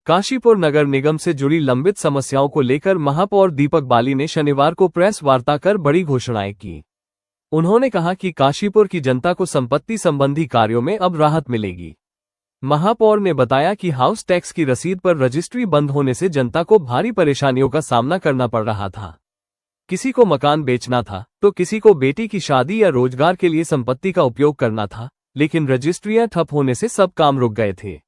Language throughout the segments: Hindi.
काशीपुर नगर निगम से जुड़ी लंबित समस्याओं को लेकर महापौर दीपक बाली ने शनिवार को प्रेस वार्ता कर बड़ी घोषणाएं की। उन्होंने कहा कि काशीपुर की जनता को संपत्ति संबंधी कार्यों में अब राहत मिलेगी। महापौर ने बताया कि हाउस टैक्स की रसीद पर रजिस्ट्री बंद होने से जनता को भारी परेशानियों का सामना करना पड़ रहा था। किसी को मकान बेचना था तो किसी को बेटी की शादी या रोजगार के लिए संपत्ति का उपयोग करना था, लेकिन रजिस्ट्रियां ठप होने से सब काम रुक गए थे।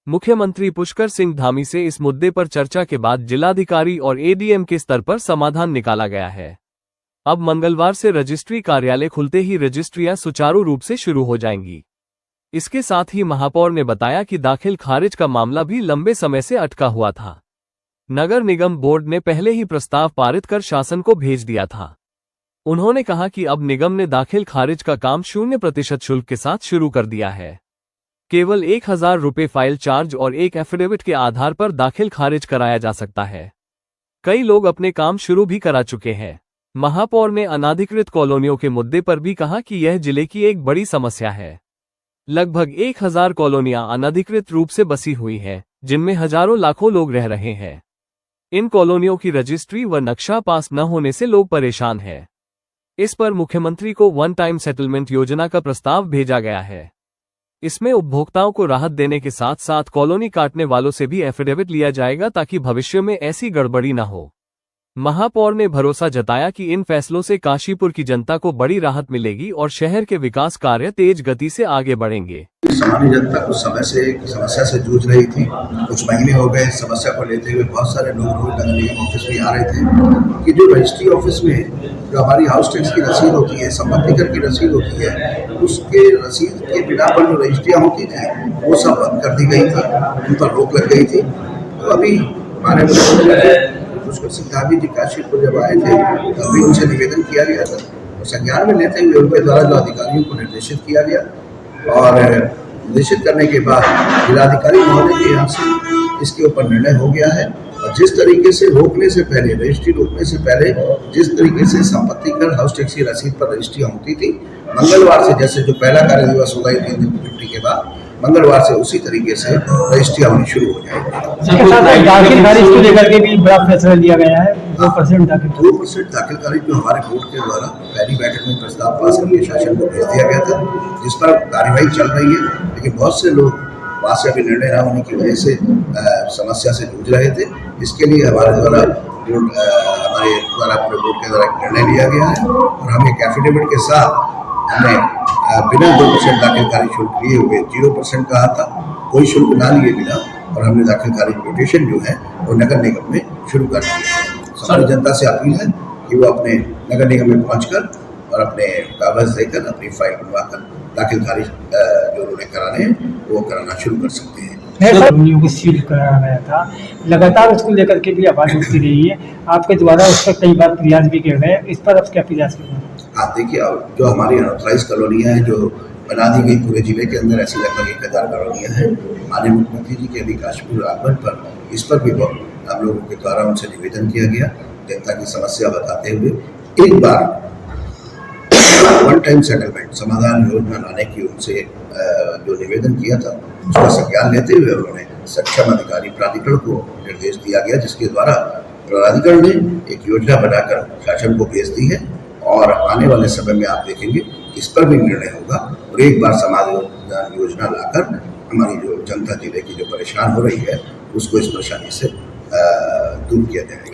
मुख्यमंत्री पुष्कर सिंह धामी से इस मुद्दे पर चर्चा के बाद जिलाधिकारी और एडीएम के स्तर पर समाधान निकाला गया है। अब मंगलवार से रजिस्ट्री कार्यालय खुलते ही रजिस्ट्रियां सुचारू रूप से शुरू हो जाएंगी। इसके साथ ही महापौर ने बताया कि दाखिल खारिज का मामला भी लंबे समय से अटका हुआ था। नगर निगम बोर्ड ने पहले ही प्रस्ताव पारित कर शासन को भेज दिया था। उन्होंने कहा कि अब निगम ने दाखिल खारिज का काम 0% शुल्क के साथ शुरू कर दिया है। केवल 1000 रुपये फाइल चार्ज और एक एफिडेविट के आधार पर दाखिल खारिज कराया जा सकता है। कई लोग अपने काम शुरू भी करा चुके हैं। महापौर ने अनाधिकृत कॉलोनियों के मुद्दे पर भी कहा कि यह जिले की एक बड़ी समस्या है। लगभग 1000 कॉलोनियां अनधिकृत रूप से बसी हुई हैं, जिनमें हजारों लाखों लोग रह रहे हैं। इन कॉलोनियों की रजिस्ट्री व नक्शा पास न होने से लोग परेशान हैं। इस पर मुख्यमंत्री को वन टाइम सेटलमेंट योजना का प्रस्ताव भेजा गया है। इसमें उपभोक्ताओं को राहत देने के साथ साथ कॉलोनी काटने वालों से भी एफिडेविट लिया जाएगा ताकि भविष्य में ऐसी गड़बड़ी न हो। महापौर ने भरोसा जताया कि इन फैसलों से काशीपुर की जनता को बड़ी राहत मिलेगी और शहर के विकास कार्य तेज गति से आगे बढ़ेंगे। सामान्य जनता कुछ समय से समस्या से जूझ रही थी। कुछ महीने हो गए समस्या को लेते हुए बहुत सारे लोग नगर निगम ऑफिस में आ रहे थे कि जो रजिस्ट्री ऑफिस में जो हमारी हाउस टैक्स की रसीद होती है, संपत्ति कर की रसीद होती है, उसके रसीद के बिना पर जो रजिस्ट्रियाँ होती थी वो सब बंद कर दी गई थी, उन पर रोक लग गई थी। तो अभी हमारे पुष्कर सिंह धामी जी काशीपुर जब आए थे तभी उनसे निवेदन किया गया था और संज्ञान में लेते हुए उनके द्वारा जो अधिकारियों को निर्देशित किया गया और निर्देशित करने के बाद जिलाधिकारी महोदय के यहाँ से इसके ऊपर निर्णय हो गया है। और जिस तरीके से रोकने से पहले, रजिस्ट्री रोकने से पहले जिस तरीके से संपत्ति कर हाउस टैक्स की रसीद पर रजिस्ट्रियाँ होती थी, मंगलवार से जैसे जो पहला कार्य दिवस होगा 3 दिन की छुट्टी के बाद, मंगलवार से उसी तरीके से रजिस्ट्रियाँ होनी शुरू हो जाएगी। दाखिल खारिज को लेकर के भी बड़ा फैसला लिया गया है। 2% दाखिल खारिज जो हमारे बोर्ड के द्वारा पहली बैठक में प्रस्ताव पास करके शासन को भेज दिया गया था, जिस पर कार्यवाही चल रही है। लेकिन बहुत से लोग वहाँ से अभी निर्णय न होने की वजह से समस्या से जूझ रहे थे। इसके लिए हमारे द्वारा पूरे बोर्ड के द्वारा निर्णय लिया गया है और हम एक एफिडेविट के साथ हमने बिना 2% दाखिल खारिज शुल्क लिए हुए 0% कहा था, कोई शुल्क ना लिए बिना, और हमने दाखिल खारिज म्यूटेशन जो है वो नगर निगम में शुरू कर दिया है। सारी जनता से अपील है कि वो अपने नगर निगम में पहुंचकर और अपने कागज देकर अपनी फाइल बनवाकर दाखिल खारिज जो उन्होंने कराने हैं वो कराना शुरू कर सकते हैं। को सील कराया गया था, लगातार उसको लेकर के भी आवाज उठती रही है। आपके द्वारा उस पर कई बार प्रयास भी किए गए, इस पर अब क्या प्रयास किए गए? आप देखिए, जो हमारी अनऑथराइज कॉलोनियाँ हैं जो बना दी गई पूरे जिले के अंदर, ऐसी लगभग 1000 कॉलोनियाँ हैं। माननीय मुख्यमंत्री जी के अभी काशीपुर आगमन पर इस पर भी हम लोगों के द्वारा उनसे निवेदन किया गया, जनता की समस्या बताते हुए एक बार वन टाइम सेटलमेंट समाधान योजना लाने की उनसे जो निवेदन किया था उसका संज्ञान लेते हुए उन्होंने सक्षम अधिकारी प्राधिकरण को निर्देश दिया गया, जिसके द्वारा प्राधिकरण ने एक योजना बनाकर शासन को भेज दी है। और आने वाले समय में आप देखेंगे इस पर भी निर्णय होगा और एक बार समाधान योजना लाकर हमारी जो जनता जिले की जो परेशान हो रही है उसको इस परेशानी से दूर किया जाएगा।